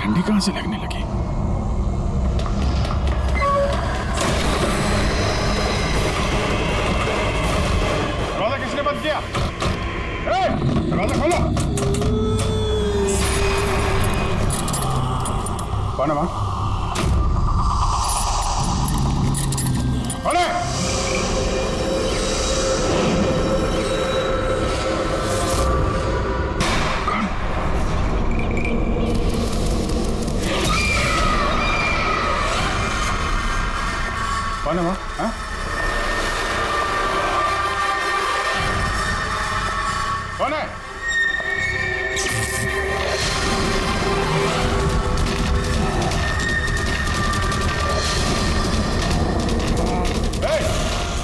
ठंडी कहां से लगने लगी? दरवाजा किसने बंद किया? दरवाजा खोलो। कौन है वहां? कौन है? कौन है वहां? हाँ? कौन है?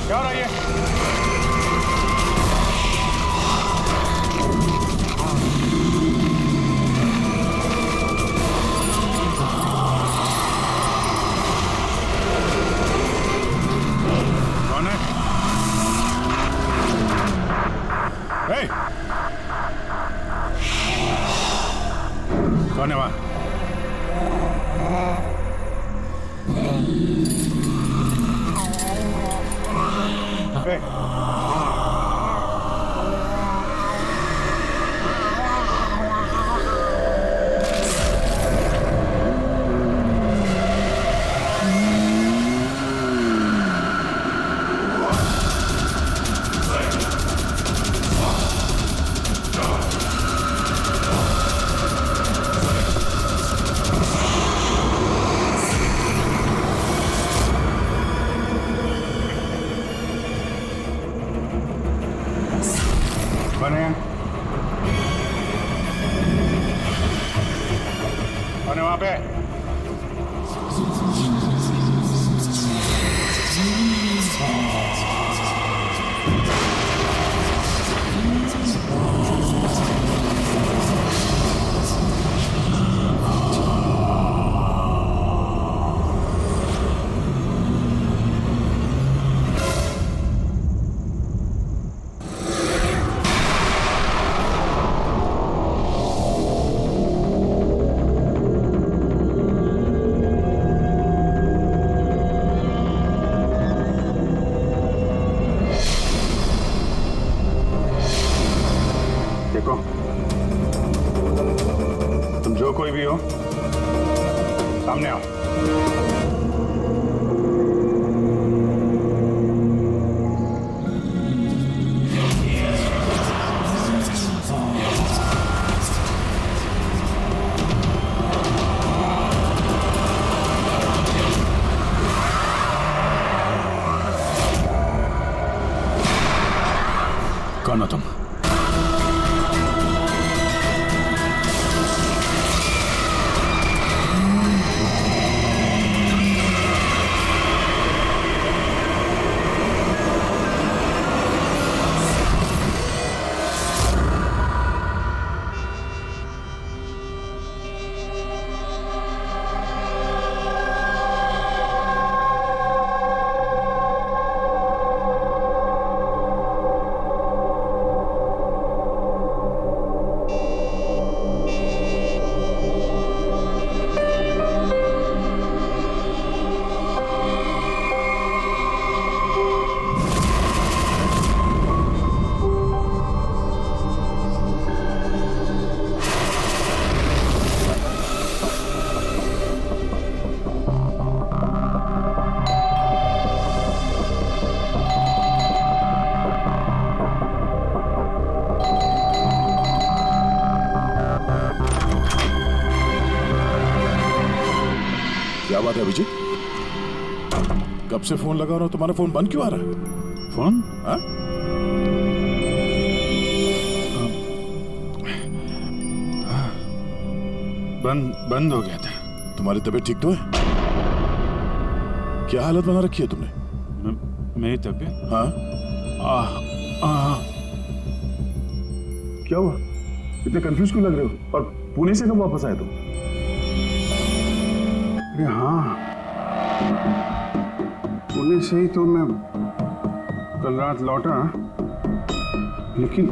क्या हो रहा है ये? कौन है? कौन है वहां? कौन है वहां पे? देखो, तुम जो कोई भी हो, सामने आओ। कौन हो तुम? क्या बात है अभिजीत? कब से फोन लगा रहा हूं, तुम्हारा फोन बंद क्यों आ रहा है? फोन? हाँ? बंद हो गया था। तुम्हारी तबीयत ठीक तो है? क्या हालत बना रखी है तुमने? मेरी तबीयत? हाँ? क्या हुआ? इतने कंफ्यूज क्यों लग रहे हो? और पुणे से कब वापस आए तुम? अरे हाँ, पुणे से ही तो मैं कल रात लौटा, लेकिन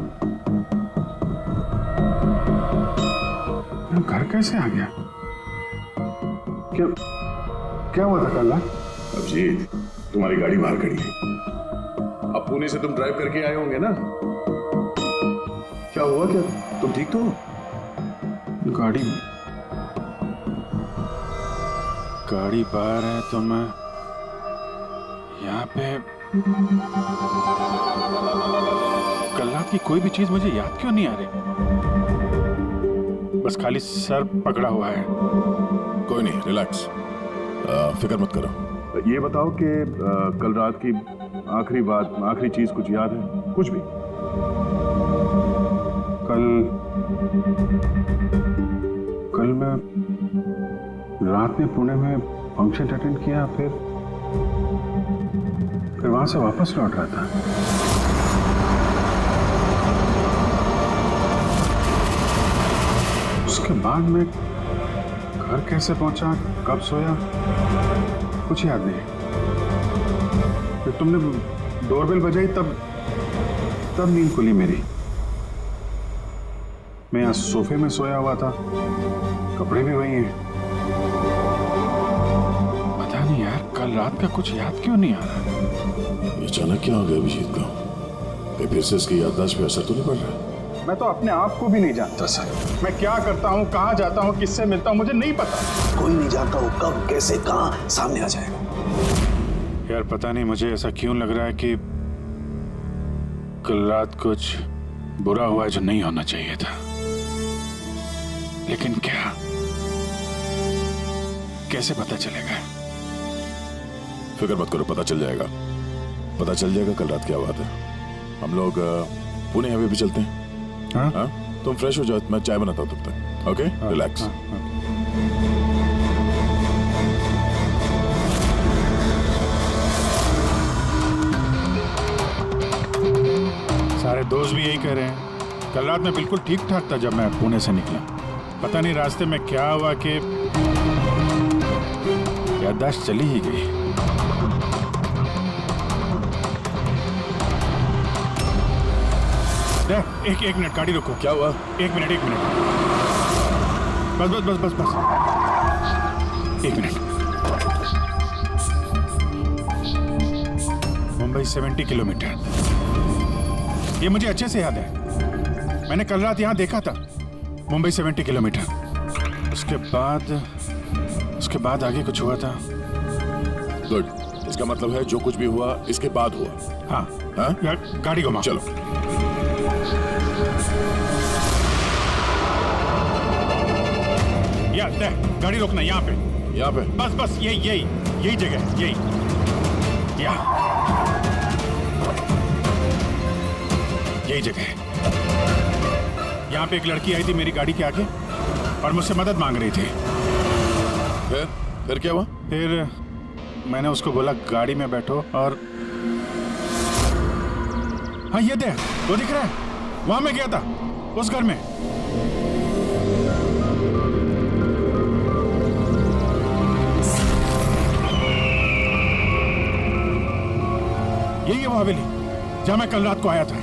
मैं घर कैसे आ गया? क्या क्या हुआ था कल? अभिजीत, तुम्हारी गाड़ी बाहर खड़ी है। अब पुणे से तुम ड्राइव करके आए होंगे ना? क्या हुआ? क्या तुम ठीक तो हो? गाड़ी बाहर है तो मैं यहाँ पे। कल रात की कोई भी चीज मुझे याद क्यों नहीं आ रही? बस खाली सर पकड़ा हुआ है। कोई नहीं, रिलैक्स, फिक्र मत करो। ये बताओ कि कल रात की आखिरी बात, आखिरी चीज कुछ याद है? कुछ भी? कल मैं रात में पुणे में फंक्शन अटेंड किया, फिर वहां से वापस लौट रहा था। उसके बाद मैं घर कैसे पहुंचा, कब सोया, कुछ याद नहीं। फिर तुमने डोरबेल बजाई, तब नींद खुली मेरी। मैं यहाँ सोफे में सोया हुआ था, कपड़े भी वही हैं। पता नहीं यार, कल रात का कुछ याद क्यों नहीं आ रहा? ये अचानक क्या हो गया अभिजीत को? कहीं फिर से इसकी याददाश्त पे असर तो नहीं पड़ रहा? मैं तो अपने आप को भी नहीं जानता सर। मैं क्या करता हूँ, कहाँ जाता हूँ, किससे मिलता हूँ, मुझे नहीं पता। कोई नहीं जानता वो कब, कैसे, कहाँ सामने आ जाएगा। यार पता नहीं, मुझे ऐसा क्यों लग रहा है कि कल रात कुछ बुरा हुआ है जो नहीं होना चाहिए था। लेकिन क्या, कैसे पता चलेगा? फिक्र मत करो, पता चल जाएगा। पता चल जाएगा कल रात क्या बात है। हम लोग पुणे हाईवे पे चलते हैं। हाँ? हाँ? तुम फ्रेश हो जाओ, मैं चाय बनाता हूँ तब तक। Okay, relax. सारे दोस्त भी यही कह रहे हैं। कल रात में बिल्कुल ठीक ठाक था जब मैं पुणे से निकला। पता नहीं रास्ते में क्या हुआ कि याददाश्त चली ही गई। एक मिनट, गाड़ी रोको। क्या हुआ? एक मिनट। बस। एक मिनट। मुंबई 70 किलोमीटर, ये मुझे अच्छे से याद है। मैंने कल रात यहाँ देखा था, मुंबई 70 किलोमीटर। उसके बाद आगे कुछ हुआ था। गुड, इसका मतलब है जो कुछ भी हुआ इसके बाद हुआ। हाँ? यार गाड़ी घुमा। चलो। यार गाड़ी रोकना यहाँ पे। बस यही जगह, यही जगह है। यहाँ पे एक लड़की आई थी मेरी गाड़ी के आगे और मुझसे मदद मांग रही थी। फिर क्या हुआ? फिर मैंने उसको बोला गाड़ी में बैठो, और हाँ ये देख, वो दिख रहा है, वहां मैं गया था, उस घर में। यही है वो हवेली जहां मैं कल रात को आया था।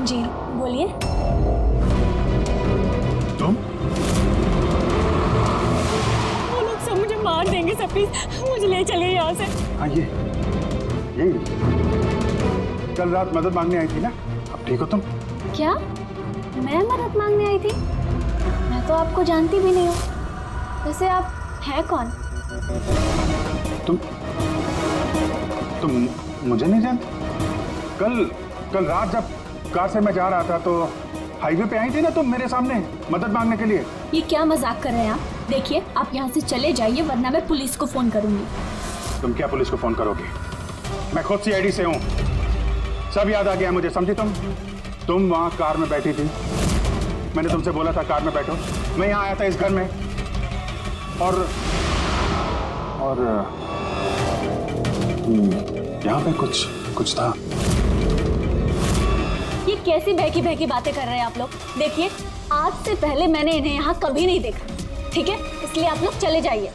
जी बोलिए। तुम? वो लोग सब मुझे मार देंगे सर, प्लीज मुझे ले चलिए यहाँ से। हाँ यही कल रात मदद मांगने आई थी ना? अब ठीक हो तुम? क्या मैं मदद मांगने आई थी? मैं तो आपको जानती भी नहीं हूँ। वैसे आप हैं कौन? तुम मुझे नहीं जानते? कल रात जब कार से मैं जा रहा था तो हाईवे पे आई थी ना तुम मेरे सामने मदद मांगने के लिए। ये क्या मजाक कर रहे हैं आप? देखिए आप यहाँ से चले जाइए वरना मैं पुलिस को फोन करूंगी। तुम क्या पुलिस को फोन करोगे? मैं खुद सीआईडी से हूँ, सब याद आ गया मुझे, समझी तुम वहाँ कार में बैठी थी, मैंने तुमसे बोला था कार में बैठो, मैं यहाँ आया था इस घर में और यहाँ पे कुछ था। ये कैसी बहकी बहकी बातें कर रहे हैं आप लोग? देखिए आज से पहले मैंने इन्हें यहाँ कभी नहीं देखा। ठीक है, इसलिए आप लोग चले जाइए।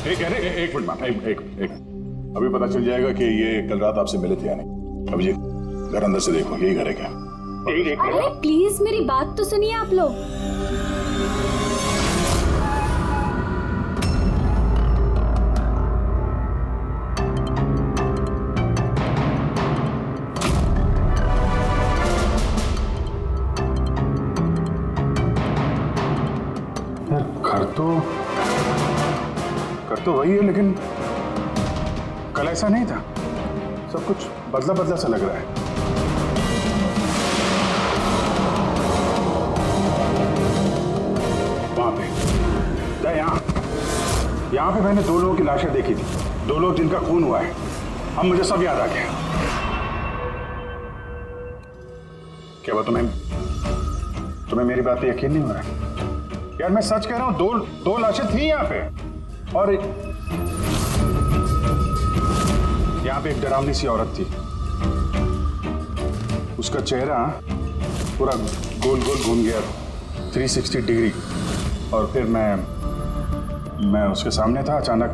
एक मिनट मैम, एक अभी पता चल जाएगा कि ये कल रात आपसे मिले थे या नहीं। अब ये घर अंदर से देखो, यही घर है क्या? अरे प्लीज मेरी बात तो सुनिए आप लोग। घर तो वही है, लेकिन कल ऐसा नहीं था। सब कुछ बदला बदला सा लग रहा है। वहां पे यहाँ पे मैंने 2 लोगों की लाशें देखी थी, 2 लोग जिनका खून हुआ है। अब मुझे सब याद आ गया। क्या वो तुम्हें मेरी बात पे यकीन नहीं हो रहा? यार मैं सच कह रहा हूं, 2 लाशें थी यहाँ पे, और यहाँ पे एक डरावनी सी औरत थी। उसका चेहरा पूरा गोल गोल घूम गया, 360 डिग्री। और फिर मैं उसके सामने था, अचानक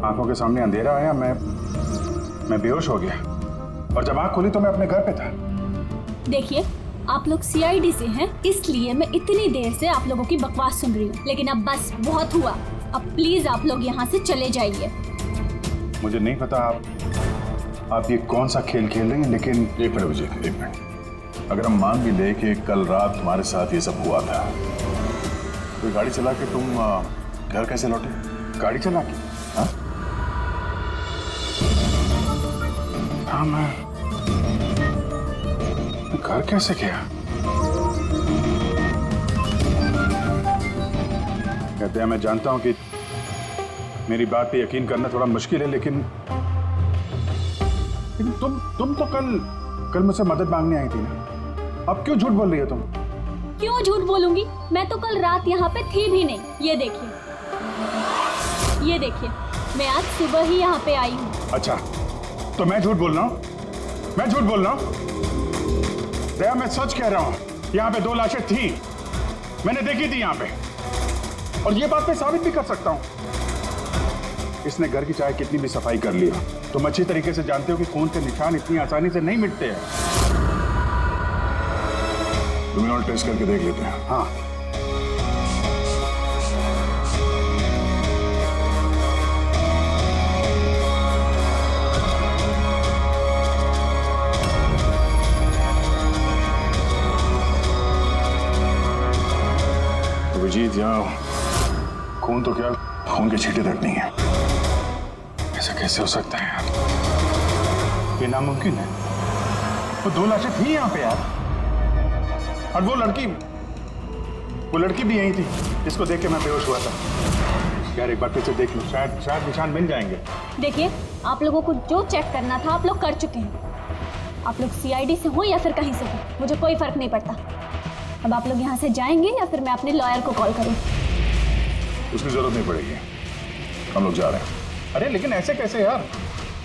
आंखों के सामने अंधेरा आया, मैं बेहोश हो गया, और जब आंख खुली तो मैं अपने घर पे था। देखिए, आप लोग सीआईडी से हैं, इसलिए मैं इतनी देर से आप लोगों की बकवास सुन रही हूँ, लेकिन अब बस बहुत हुआ। अब प्लीज आप लोग यहाँ से चले जाइए। मुझे नहीं पता आप ये कौन सा खेल खेल रही हैं, लेकिन एक मिनट विजय, एक मिनट। अगर हम मान भी ले कि कल रात तुम्हारे साथ ये सब हुआ था, तो गाड़ी चला के तुम घर कैसे लौटे? गाड़ी चला के? हाँ, मैं घर कैसे गया? कहते हैं, मैं जानता हूं कि मेरी बात पे यकीन करना थोड़ा मुश्किल है, लेकिन तुम तो कल मुझसे मदद मांगने आई थी ना। अब क्यों झूठ बोल रही हो तुम? क्यों झूठ बोलूंगी? मैं तो कल रात यहाँ पे थी भी नहीं। ये देखिए, मैं आज सुबह ही यहाँ पे आई हूँ। अच्छा, तो मैं झूठ बोल रहा हूँ? मैं झूठ बोल रहा हूँ? दया, मैं सच कह रहा हूँ। यहाँ पे 2 लाशें थी, मैंने देखी थी यहाँ पे, और ये बात मैं साबित भी कर सकता हूँ। इसने घर की चाहे कितनी भी सफाई कर ली हो, तुम अच्छी तरीके से जानते हो कि खून के निशान इतनी आसानी से नहीं मिटते हैं। लुमिनॉल टेस्ट करके देख लेते हैं। हाँ, तो विजीत, यहाँ खून तो क्या, खून के छींटे तक नहीं है। ऐसा कैसे हो सकता है यार? ये नामुमकिन है। वो 2 लाशें थी यहाँ पे यार, और वो लड़की भी यही थी जिसको देख के मैं बेहोश हुआ था। यार एक बार फिर से देख लो, शायद निशान मिल जाएंगे। देखिए, आप लोगों को जो चेक करना था आप लोग कर चुके हैं। आप लोग सीआईडी से हो या फिर कहीं से हो, मुझे कोई फर्क नहीं पड़ता। अब आप लोग यहाँ से जाएंगे या फिर मैं अपने लॉयर को कॉल करूँ? उसकी जरूरत नहीं पड़ेगी, हम लोग जा रहे हैं। अरे लेकिन ऐसे कैसे यार?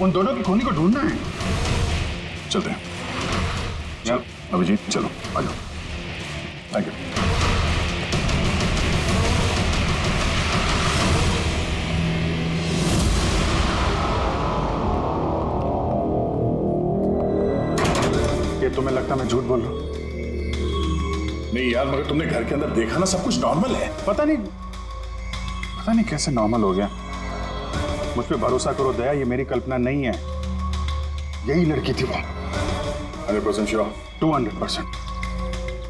उन दोनों की खूनी को ढूंढना है। चलते हैं। चल अभिजीत, चलो आ जाओ। Thank you. ये तुम्हें लगता मैं झूठ बोल रहा हूँ? नहीं यार, मगर तुमने घर के अंदर देखा ना, सब कुछ नॉर्मल है। पता नहीं कैसे नॉर्मल हो गया। मुझ पे भरोसा करो दया, ये मेरी कल्पना नहीं है। यही लड़की थी वो। 100% श्योर? 200%।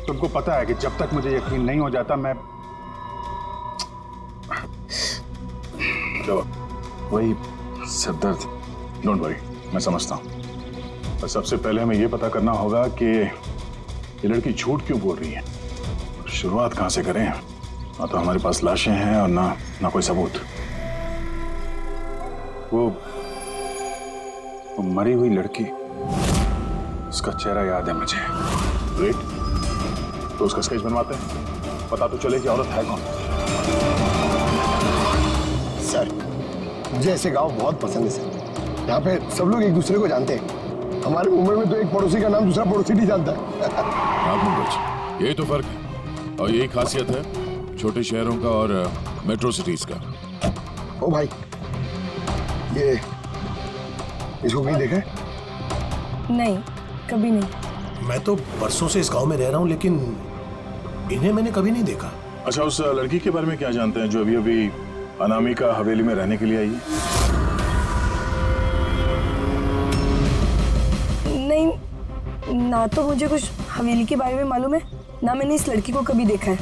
तुमको पता है कि जब तक मुझे यकीन नहीं हो जाता, मैं वही सिरदर्द। डोंट वरी, मैं समझता हूँ। पर सबसे पहले हमें यह पता करना होगा कि ये लड़की झूठ क्यों बोल रही है। शुरुआत कहाँ से करें? ना तो हमारे पास लाशें हैं और ना कोई सबूत। वो मरी हुई लड़की, उसका चेहरा याद है मुझे। ग्रेट, तो उसका स्केच बनवाते हैं, पता तो चले कि औरत है कौन। सर, मुझे ऐसे गांव बहुत पसंद है सर। यहाँ पे सब लोग एक दूसरे को जानते हैं। हमारे मुंबई में तो एक पड़ोसी का नाम दूसरा पड़ोसी नहीं जानता है। हाँ, यही तो फर्क है और यही खासियत है छोटे शहरों का और मेट्रो सिटीज का। ओ भाई, ये इसको कहीं देखा है? नहीं, कभी नहीं। मैं तो बरसों से इस गांव में रह रहा हूँ, लेकिन इन्हें मैंने कभी नहीं देखा। अच्छा, उस लड़की के बारे में क्या जानते हैं जो अभी अभी अनामिका हवेली में रहने के लिए आई है? नहीं, ना तो मुझे कुछ हवेली के बारे में मालूम है, ना मैंने इस लड़की को कभी देखा है।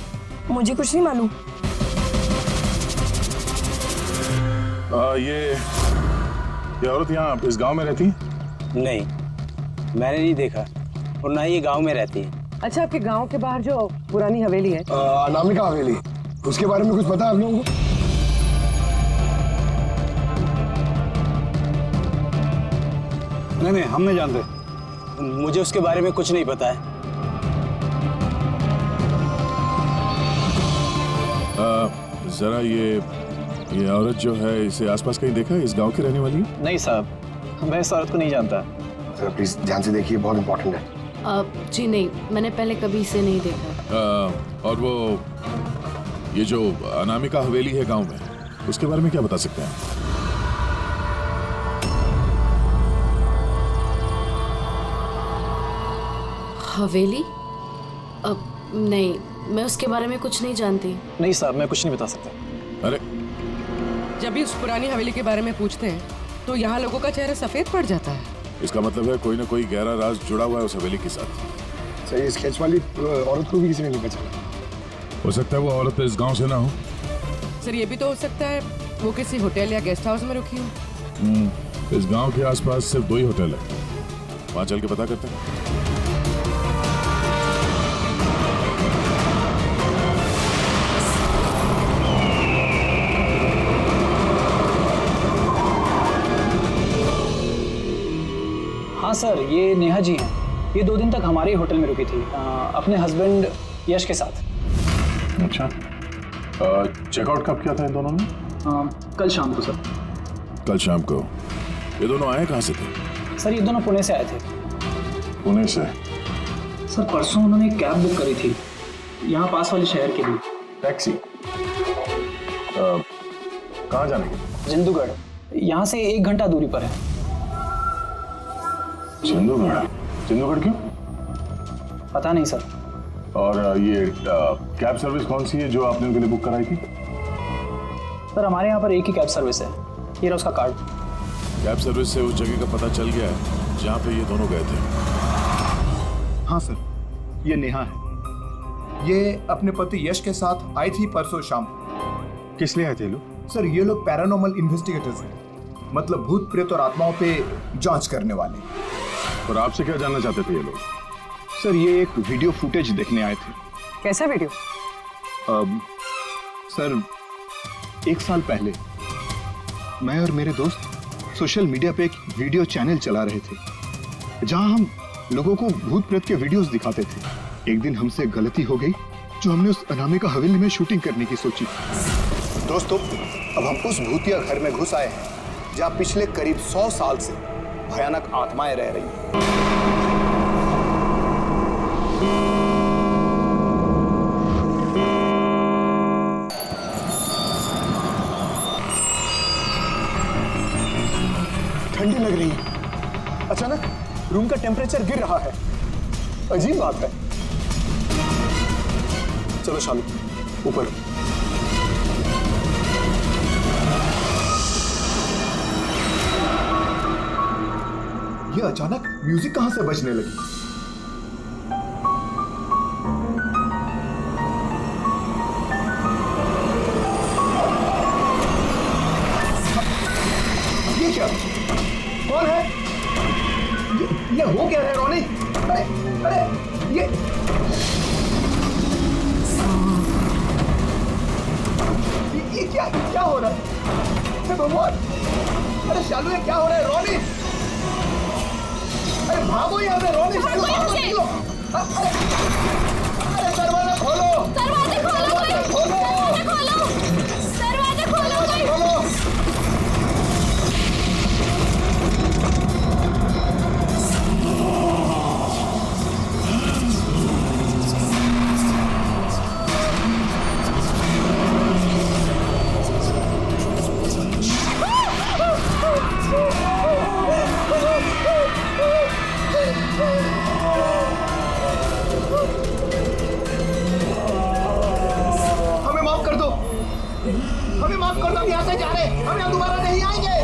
मुझे कुछ नहीं मालूम। ये औरत यहाँ इस गांव में रहती है? नहीं, मैंने नहीं देखा और ना ही ये गांव में रहती है। अच्छा, आपके गांव के बाहर जो पुरानी हवेली है, अनामिका हवेली, उसके बारे में कुछ पता है आप लोगों को? नहीं, हम नहीं जानते। मुझे उसके बारे में कुछ नहीं पता है। जरा ये औरत जो है, इसे आसपास कहीं देखा है? इस गांव की रहने वाली है? नहीं साहब, मैं इस औरत को नहीं जानता। सर प्लीज ध्यान से देखिए, बहुत इंपॉर्टेंट है। जी नहीं, मैंने पहले कभी इसे नहीं देखा। और वो ये जो अनामिका हवेली है गांव में, उसके बारे में क्या बता सकते हैं? हवेली? नहीं, मैं उसके बारे में कुछ नहीं जानती। नहीं साहब, मैं कुछ नहीं बता सकता। अरे जब भी उस पुरानी हवेली के बारे में पूछते हैं तो यहाँ लोगों का चेहरा सफेद पड़ जाता है। इसका मतलब है कोई ना कोई गहरा राज जुड़ा हुआ है उस हवेली के साथ। सर, इस खेच वाली औरत को भी किसी ने नहीं पहचाना। हो सकता है वो औरत इस गांव से ना हो। सर, ये भी तो हो सकता है वो किसी होटल या गेस्ट हाउस में रुकी हो। इस गांव के आसपास सिर्फ 2 ही होटल है, वहां चल के पता करते हैं। हाँ सर, ये नेहा जी हैं। ये 2 दिन तक हमारे ही होटल में रुकी थी, अपने हस्बैंड यश के साथ। अच्छा, चेकआउट कब किया था इन दोनों ने? कल शाम को सर। कल शाम को? ये दोनों आए कहाँ से थे? सर, ये दोनों पुणे से आए थे। पुणे से? सर, परसों उन्होंने एक कैब बुक करी थी यहाँ पास वाले शहर के लिए। टैक्सी? कहाँ जाने के? जिंदूगढ़, यहाँ से 1 घंटा दूरी पर है। जिंदूगढ़ क्यों? पता नहीं सर। और ये कैब सर्विस कौन सी है जो आपने उनके लिए बुक कराई थी? सर, हमारे यहाँ पर एक ही कैब सर्विस है। ये रहा उसका कार्ड। कैब सर्विस से उस जगह का पता चल गया है जहाँ पे ये दोनों गए थे। हाँ सर, ये नेहा है। ये अपने पति यश के साथ आई थी परसों शाम। किस लिए आए थे लोग? सर, ये लोग पैरानॉर्मल इन्वेस्टिगेटर्स हैं, मतलब भूत प्रेत और आत्माओं पे जांच करने वाले। और आपसे क्या जानना चाहते थे ये लोग? सर, ये एक वीडियो फुटेज देखने आए थे। कैसा वीडियो? सर, 1 साल पहले मैं और मेरे दोस्त सोशल मीडिया पे एक वीडियो चैनल चला रहे थे जहां हम लोगों को भूत प्रेत के वीडियोस दिखाते थे। एक दिन हमसे गलती हो गई जो हमने उस अनामिका हवेली में शूटिंग करने की सोची। दोस्तों, अब हम उस भूतिया घर में घुस आए हैं जहां पिछले करीब 100 साल से भयानक आत्माएं रह रही हैं। ठंडी लग रही है। अचानक रूम का टेम्परेचर गिर रहा है। अजीब बात है। चलो शालू, ऊपर। ये अचानक म्यूजिक कहां से बजने लगी? ये क्या? कौन है? ये हो क्या रहा है रोनी? अरे अरे ये क्या हो रहा है? हे भगवान! अरे शालू, ये क्या हो रहा है? रोनी, अरे भागो यहाँ से! रोनी, शालू, भागो, निकलो! अरे दरवाजा खोलो! दरवाजे खोलो! दरवाजा खोलो! दरवाजे खोलो! खोलो! माफ कर दो, हम यहाँ से जा रहे हैं, हम यहाँ दोबारा नहीं आएंगे।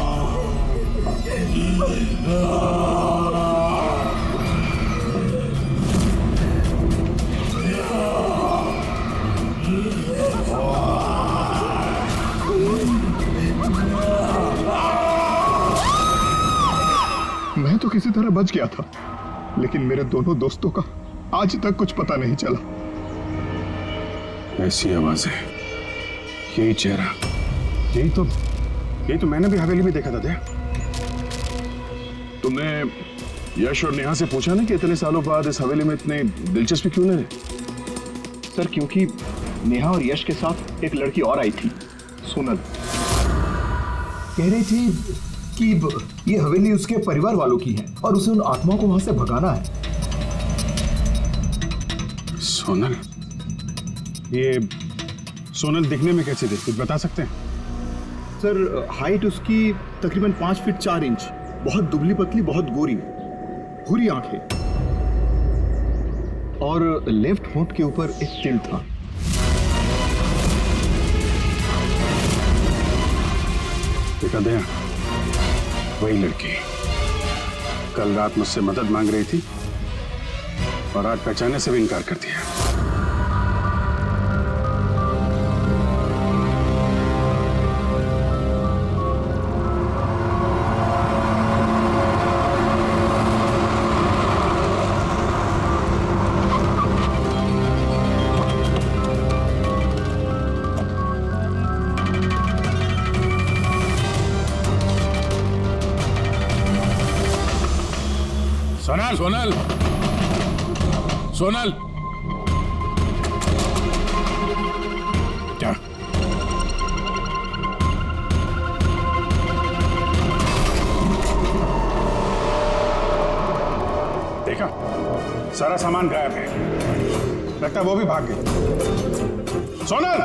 मैं तो किसी तरह बच गया था, लेकिन मेरे दोनों दोस्तों का आज तक कुछ पता नहीं चला। ऐसी आवाजें, यही चेहरा, यही तो मैंने भी हवेली में देखा था। दया, तुमने यश और नेहा से पूछा ना कि इतने सालों बाद इस हवेली में इतने दिलचस्पी क्यों नहीं रही? सर क्योंकि नेहा और यश के साथ एक लड़की और आई थी, सोनल। कह रही थी कि ये हवेली उसके परिवार वालों की है और उसे उन आत्माओं को वहां से भगाना है। सोनल? ये सोनल दिखने में कैसी थी, कुछ बता सकते हैं? सर हाइट उसकी तकरीबन 5 फीट 4 इंच, बहुत दुबली पतली, बहुत गोरी, भूरी आंखें, और लेफ्ट होंठ के ऊपर एक तिल था। देखा दया, वही लड़की कल रात मुझसे मदद मांग रही थी और आज पहचानने से भी इनकार कर दिया। सोनल, सोनल, सोनल, क्या? देखा, सारा सामान गायब है, लगता है वो भी भाग गई। सोनल!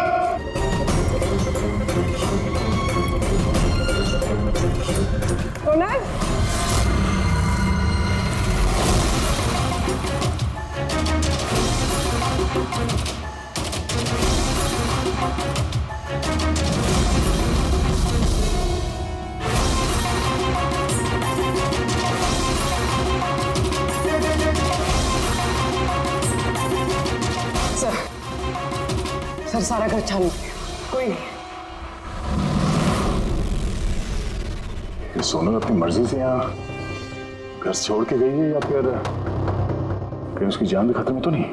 सोनल? सर सारा घर छान लिया, कोई नहीं। ये सोनल अपनी मर्जी से यहाँ घर छोड़ के गई है या फिर कहीं उसकी जान भी खतरे में तो नहीं?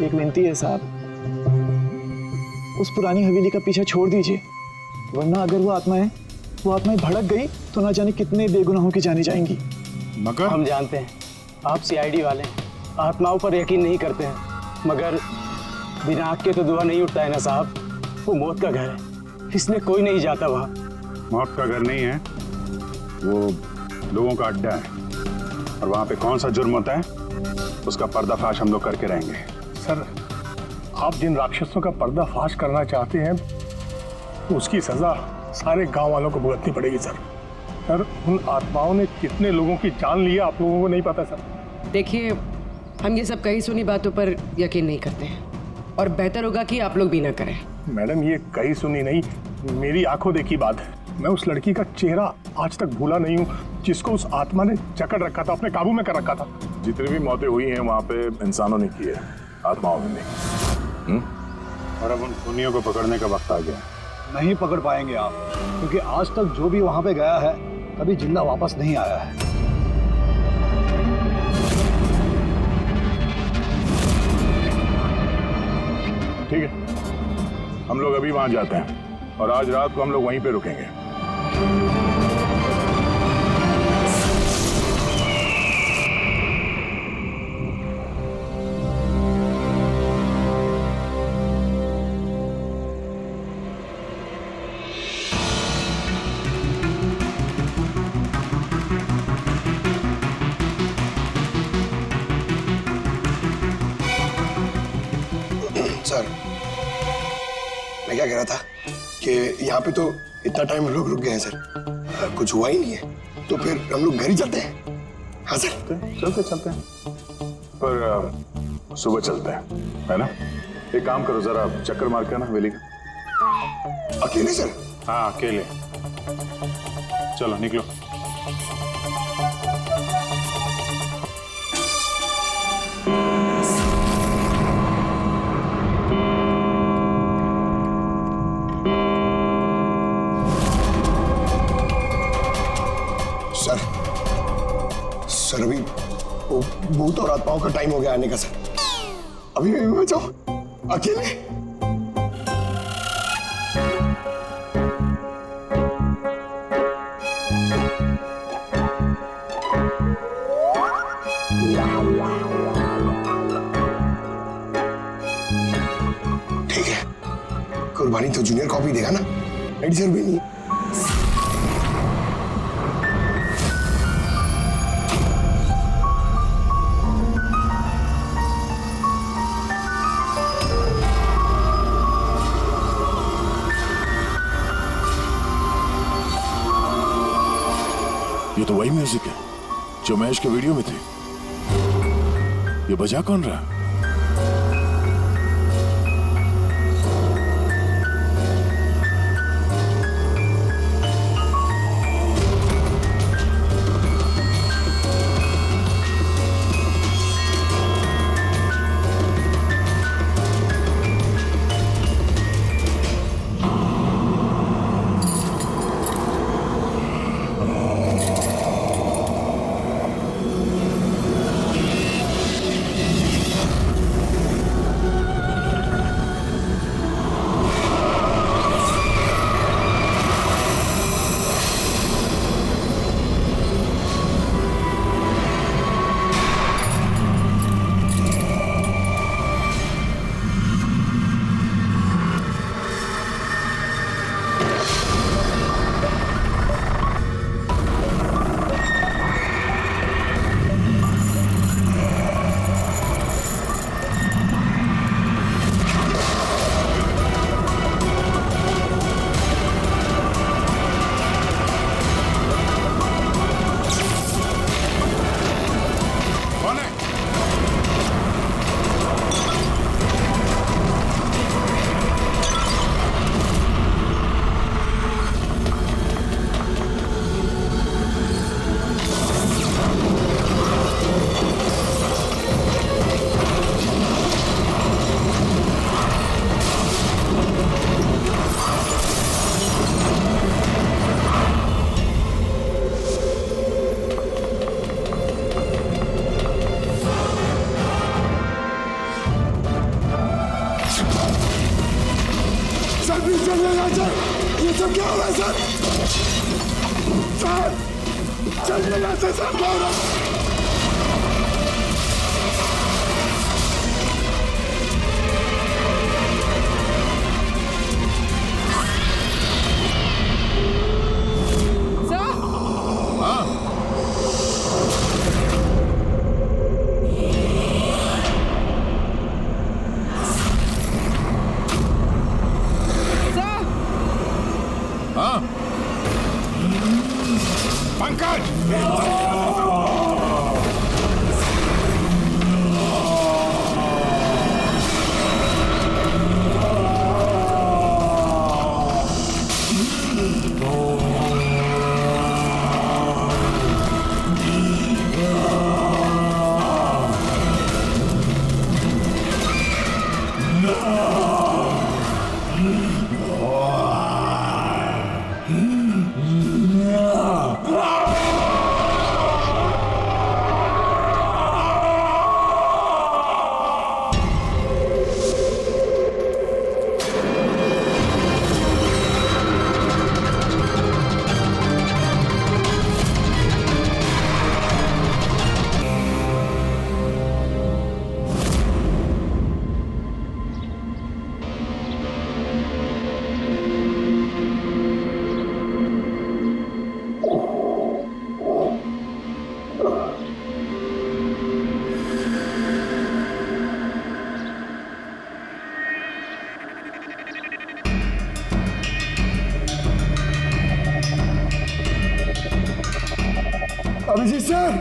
एक विनती है साहब, उस पुरानी हवेली का पीछा छोड़ दीजिए, वरना अगर वो आत्माएं भड़क गई तो ना जाने कितने बेगुनाहों की जानी जाएंगी। मगर हम जानते हैं आप सीआईडी वाले आत्माओं पर यकीन नहीं करते हैं, मगर बिना आग के तो धुआं नहीं उठता है ना साहब। वो मौत का घर है, इसलिए कोई नहीं जाता वहाँ। मौत का घर नहीं है, वो लोगों का अड्डा है, और वहाँ पे कौन सा जुर्म होता है उसका पर्दाफाश हम लोग करके रहेंगे। सर, आप जिन राक्षसों का पर्दाफाश करना चाहते हैं तो उसकी सजा सारे गांव वालों को भुगतनी पड़ेगी सर। सर, उन आत्माओं ने कितने लोगों की जान ली है आप लोगों को नहीं पता सर। देखिए, हम ये सब कही सुनी बातों पर यकीन नहीं करते हैं, और बेहतर होगा कि आप लोग भी ना करें। मैडम, ये कही सुनी नहीं, मेरी आंखों देखी बात है। मैं उस लड़की का चेहरा आज तक भूला नहीं हूँ, जिसको उस आत्मा ने जकड़ रखा था, अपने काबू में कर रखा था। जितनी भी मौतें हुई हैं वहां पे इंसानों ने की है, आत्माओं ने नहीं। और अब उन खूनियों को पकड़ने का वक्त आ गया। नहीं पकड़ पाएंगे आप, क्योंकि आज तक जो भी वहां पे गया है कभी जिंदा वापस नहीं आया है। ठीक है, हम लोग अभी वहां जाते हैं और आज रात को हम लोग वहीं पे रुकेंगे। सर, मैं क्या कह रहा था कि यहाँ पे तो इतना टाइम लोग रुक गए हैं सर, कुछ हुआ ही नहीं है, तो फिर हम लोग घर ही चलते हैं। हाँ सर। चलते हैं पर सुबह चलते हैं, है ना? एक काम करो, जरा चक्कर मार के ना हवेली का। अकेले सर? हाँ अकेले। चलो निकलो। सर अभी भूत और आत्माओं का टाइम हो गया आने का सर। अभी मैं जाऊं अकेले? ठीक है, कुर्बानी तो जूनियर कॉपी देगा ना, एडिटर भी नहीं। ये तो वही म्यूजिक है जो महेश के वीडियो में थे। ये बजा कौन रहा? ये सब क्या हो रहा है सर? सर चलिए यहाँ से सर, क्या हो रहा है? Abhijeet sir,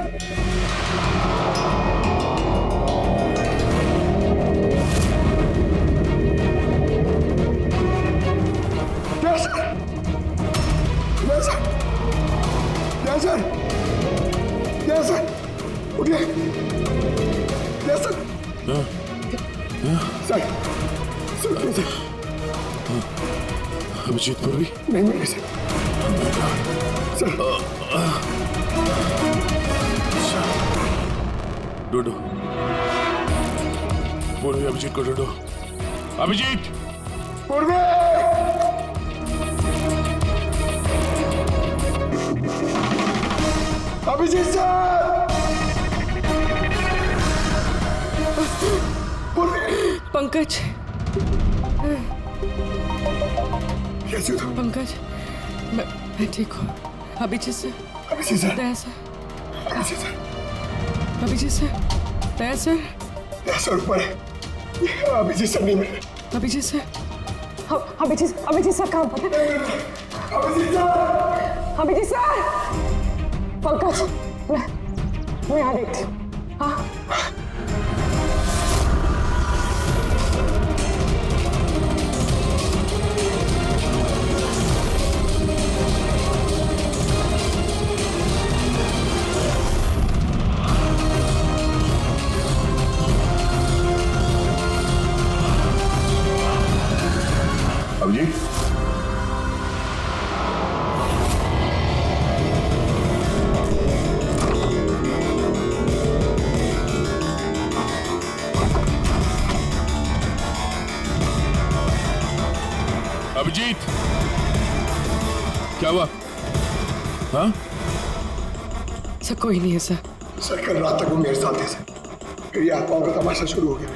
sir, yes sir, उठिए, yes sir, sir, sir, Abhijeet Purvi नहीं मिले सर, सर, ढूंढो पूर्वी, अभिजीत को ढूंढो। अभिजीत पूर्वी, अभिजीत सर, पूर्वी, पंकज, कैसे हो? पंकज, मैं ठीक हूँ। Abhijeet sir, Abhijit sir, Daya sir, Abhijit sir, Abhijit sir, Daya sir, yes sir, ऊपर है। अभिजीत सर नहीं मिले। अभिजीत सर, अभिजीत सर कहाँ पर? अभिजीत सर, अभिजीत सर, पंकज, मैं यहाँ देखती हूँ। हाँ, अभिजीत, अभिजीत क्या हुआ? हाँ सर कोई नहीं है सर। सर कल रात तक वो मेरे साथ थे सर, फिर ये आत्माओं का तमाशा शुरू हो गया,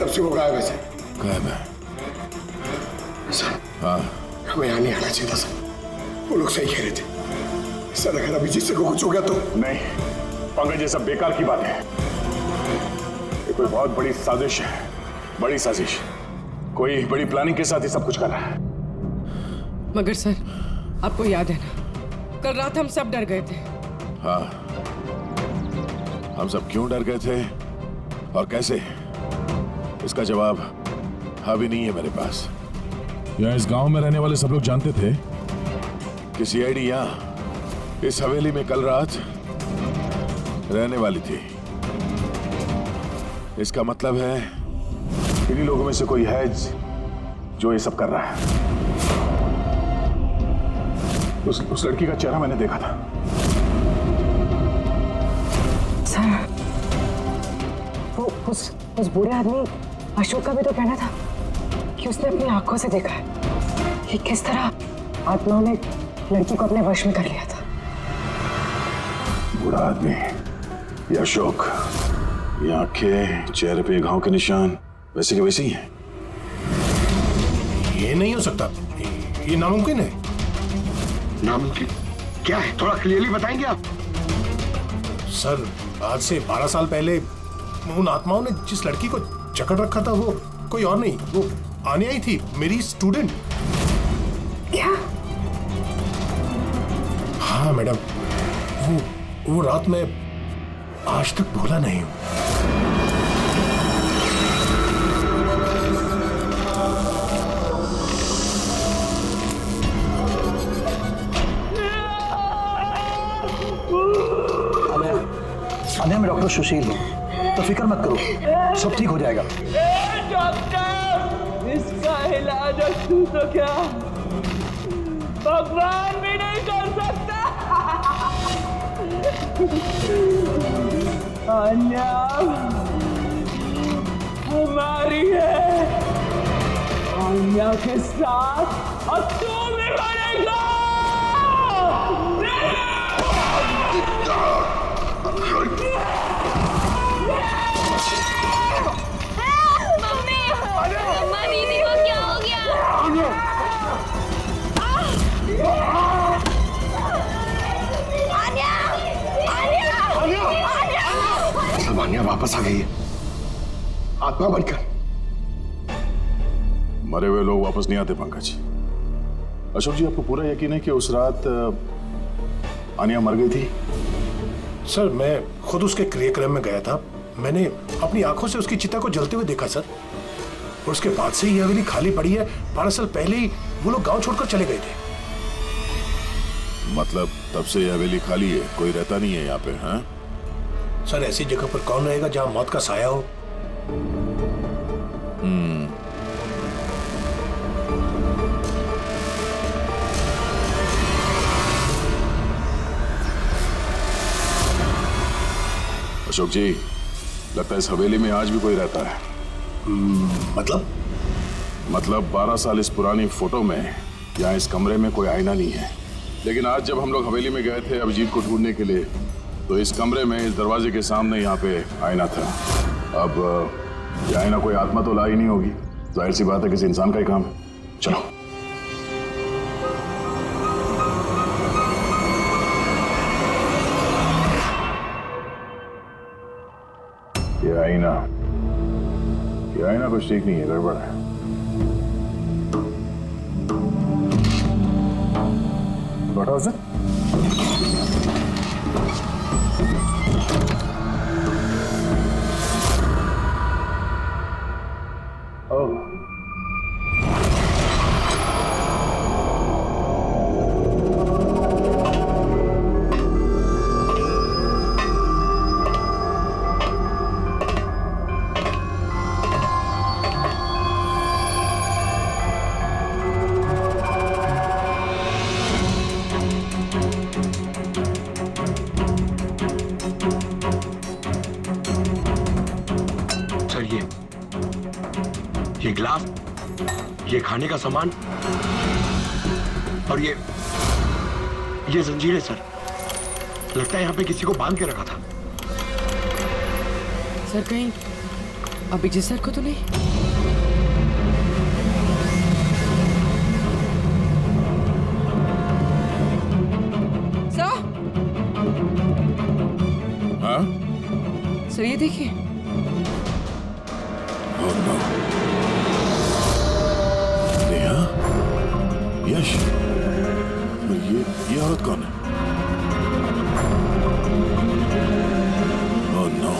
तब से वो गायब है सर। गायब है? सर हाँ हमें यहाँ नहीं आना चाहिए था सर, वो लोग सही कह रहे थे सर। अगर अभिजीत से को कुछ हो गया तो? नहीं पंकज, ये सब बेकार की बात है। ये कोई बहुत बड़ी साजिश है, बड़ी साजिश। कोई बड़ी प्लानिंग के साथ ही सब कुछ कर रहा है। मगर सर आपको याद है ना, कल रात हम सब डर गए थे। हाँ, हम सब क्यों डर गए थे और कैसे, इसका जवाब अभी नहीं है मेरे पास। यहाँ इस गांव में रहने वाले सब लोग जानते थे कि सीआईडी यहाँ इस हवेली में कल रात रहने वाली थी। इसका मतलब है इन्हीं लोगों में से कोई है जो ये सब कर रहा है। उस लड़की का चेहरा मैंने देखा था। सर वो उस बुरे आदमी अशोक का भी तो कहना था कि उसने अपनी आंखों से देखा है कि किस तरह आत्माओं ने लड़की को अपने वश में कर लिया था। बुरा आदमी ये अशोक, ये आंखें, चेहरे पे घाव के निशान वैसे के वैसे ही हैं। ये नहीं हो सकता, ये नामुमकिन है। नामुमकिन क्या है, थोड़ा क्लियरली बताएंगे आप? सर आज से 12 साल पहले उन आत्माओं ने जिस लड़की को जकड़ रखा था वो कोई और नहीं, वो आने आई थी, मेरी स्टूडेंट। क्या? हाँ मैडम, वो रात में आज तक भूला नहीं हूं। अभी मैं डॉक्टर सुशील हूँ, तो फिक्र मत करो, सब ठीक हो जाएगा। डॉक्टर, इसका इलाज तू तो क्या भगवान भी नहीं कर सकता। अन्या हमारी है, अन्या के साथ और तू भी मरेगा। मम्मा दीदी को क्या हो गया? सब आन्या वापस आ गई है, आत्मा बनकर। मरे हुए लोग वापस नहीं आते पंकज। अशोक जी, आपको पूरा यकीन है कि उस रात आन्या मर गई थी? सर मैं खुद उसके क्रियाक्रम में गया था, मैंने अपनी आंखों से उसकी चिता को जलते हुए देखा सर। और उसके बाद से ही हवेली खाली पड़ी है। 12 साल पहले ही वो लोग गांव छोड़कर चले गए थे। मतलब तब से ये हवेली खाली है, कोई रहता नहीं है यहाँ पे? हाँ सर, ऐसी जगह पर कौन रहेगा जहां मौत का साया हो? अशोक जी, लगता है इस हवेली में आज भी कोई रहता है। मतलब 12 साल इस पुरानी फोटो में यहाँ इस कमरे में कोई आईना नहीं है, लेकिन आज जब हम लोग हवेली में गए थे अभिजीत को ढूंढने के लिए, तो इस कमरे में इस दरवाजे के सामने यहाँ पे आईना था। अब ये आईना कोई आत्मा तो ला ही नहीं होगी, जाहिर सी बात है किसी इंसान का ही काम है। चलो। ये आईना कुछ ठीक नहीं है, गड़बड़ है। What was it? Oh. ये गिलास, ये खाने का सामान और ये जंजीरें सर, लगता है यहाँ पे किसी को बांध के रखा था। सर कहीं अभिजीत सर को तो नहीं? सर, हाँ सर ये देखिए। नेहा, यश, ये औरत कौन है? Oh no,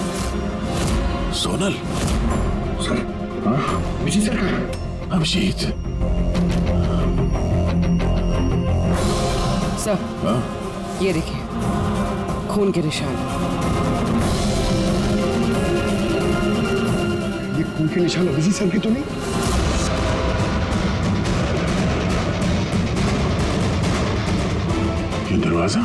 Sonal. Sir, Abhijit sir कहाँ है? अभिजीत। सर, हाँ? ये देखिए, खून के निशान। ये खून के निशान अभिजीत सर के तो नहीं? ये दरवाजा?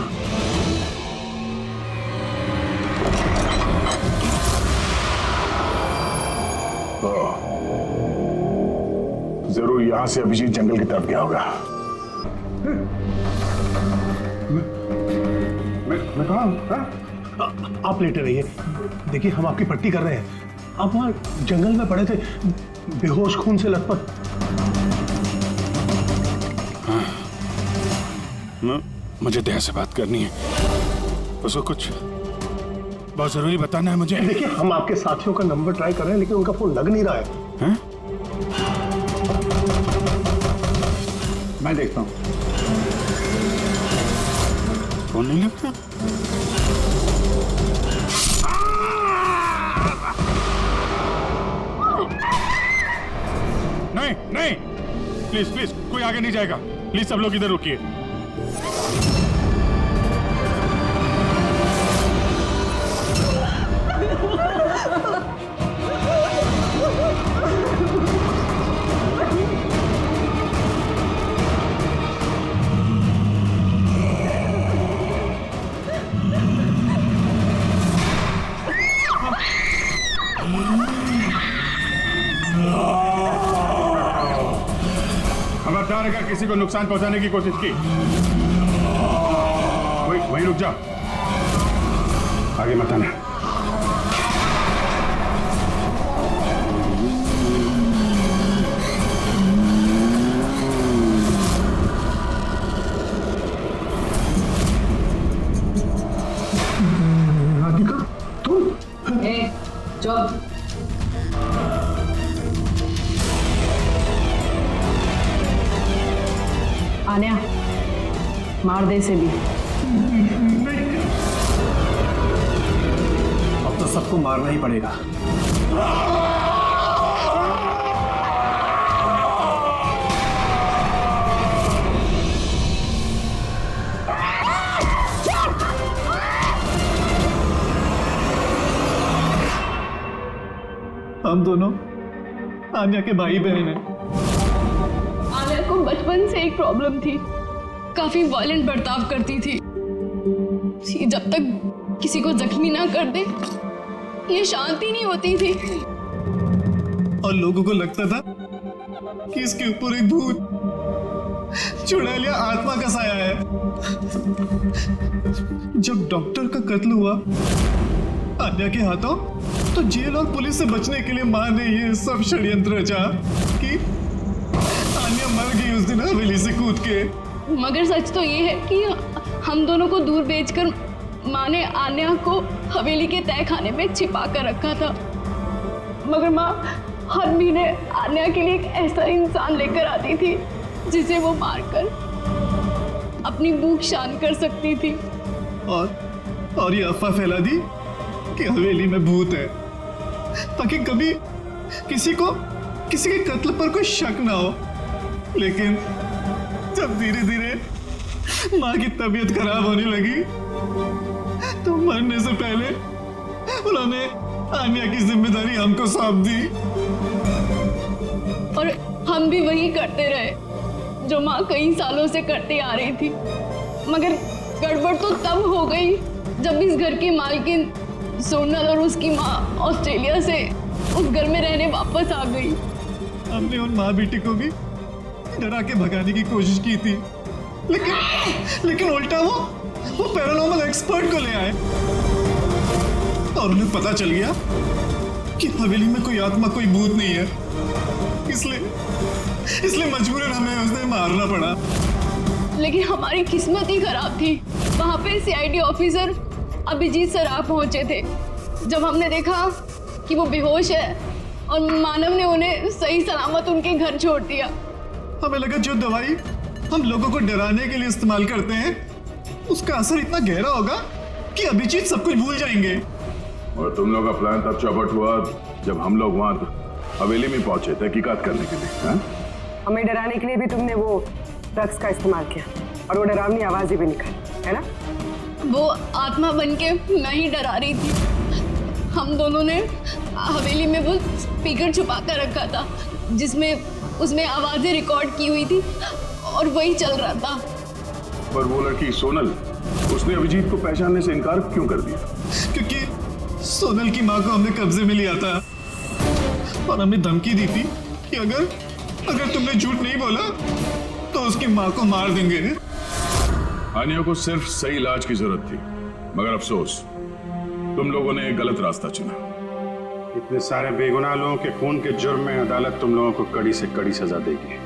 जरूर यहां से अभिजीत जंगल की तरफ गया होगा। मैं कहाँ हूँ? आप लेटे रहिए, देखिए हम आपकी पट्टी कर रहे हैं। आप वहाँ जंगल में पड़े थे, बेहोश, खून से लथपथ। मुझे दया से बात करनी है, उसको कुछ बहुत जरूरी बताना है मुझे। देखिए हम आपके साथियों का नंबर ट्राई कर रहे हैं, लेकिन उनका फोन लग नहीं रहा है। मैं देखता हूँ। फोन नहीं लगता? नहीं नहीं, प्लीज प्लीज, कोई आगे नहीं जाएगा। प्लीज सब लोग इधर रुकिए। खबरदार अगर किसी को नुकसान पहुंचाने की कोशिश की, वहीं रुक जा, आगे मत आना। आन्या, मार दे इसे भी। अब तो सबको मारना ही पड़ेगा। हम दोनों आन्या के भाई बहन हैं। आन्या को बचपन से एक प्रॉब्लम थी, काफी वायलेंट बर्ताव करती थी। जब तक किसी को जख्मी ना कर दे ये शांति नहीं होती थी। और लोगों को लगता था कि इसके ऊपर एक भूत चुड़ैल या आत्मा का साया है। जब डॉक्टर का कत्ल हुआ आन्या के हाथों, तो जेल और पुलिस से बचने के लिए मां ने ये सब षड्यंत्र रचा कि आन्या मर गई उस दिन हवेली से कूद के। मगर सच तो ये है कि हम दोनों को दूर भेजकर माँ ने आन्या को हवेली के तय खाने में छिपा कर रखा था। मगर माँ हर महीने आन्या के लिए एक ऐसा इंसान लेकर आती थी जिसे वो मारकर अपनी भूख शांत कर सकती थी। और ये अफवाह फैला दी कि हवेली में भूत है, ताकि कभी किसी के कत्ल पर कोई शक ना हो। लेकिन जब धीरे धीरे माँ की तबीयत खराब होने लगी तो मरने से पहले उन्होंने आन्या की जिम्मेदारी हमको सौंप दी। और हम भी वही करते रहे जो माँ कई सालों से करती आ रही थी। मगर गड़बड़ तो तब हो गई जब इस घर की मालकिन सोनल और उसकी माँ ऑस्ट्रेलिया से उस घर में रहने वापस आ गई। हमने उन माँ बेटी को भी डरा के भगाने की कोशिश की थी, लेकिन उल्टा वो पैरानॉर्मल एक्सपर्ट को ले आए और उन्हें पता चल गया कि हवेली में कोई आत्मा, कोई भूत नहीं है। इसलिए मजबूरन हमें उसे मारना पड़ा। लेकिन हमारी किस्मत ही खराब थी। वहाँ पे सीआईडी ऑफिसर अभिजीत सराफ पहुंचे थे। जब हमने देखा कि वो बेहोश है और मानव ने उन्हें सही सलामत उनके घर छोड़ दिया, हमें लगा जो दवाई हम लोगों को डराने के लिए इस्तेमाल करते हैं उसका असर इतना गहरा होगा कि अभिजीत सब कुछ भूल जाएंगे। और तुम लोग का प्लान तब चौपट हुआ जब हम लोग वहाँ हवेली में पहुंचे तहकीकात करने के लिए। हाँ? हमें डराने के लिए भी तुमने वो ड्रग्स का इस्तेमाल किया और वो डरावनी आवाजें भी निकाली, है ना? वो आत्मा बन के मैं ही डरा रही थी। हम दोनों ने हवेली में वो स्पीकर छुपा कर रखा था जिसमें उसमें आवाजें रिकॉर्ड की हुई थी और वही चल रहा था। पर वो लड़की सोनल, उसने अभिजीत को पहचानने से इनकार क्यों कर दिया? क्योंकि सोनल की माँ को हमने कब्जे में लिया था और हमें धमकी दी थी कि अगर तुमने झूठ नहीं बोला तो उसकी माँ को मार देंगे। आन्या को सिर्फ सही इलाज की जरूरत थी, मगर अफसोस तुम लोगों ने गलत रास्ता चुना। इतने सारे बेगुनाह लोगों के खून के जुर्म में अदालत तुम लोगों को कड़ी से कड़ी सजा देगी।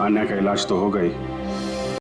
आन्या का इलाज तो हो गई,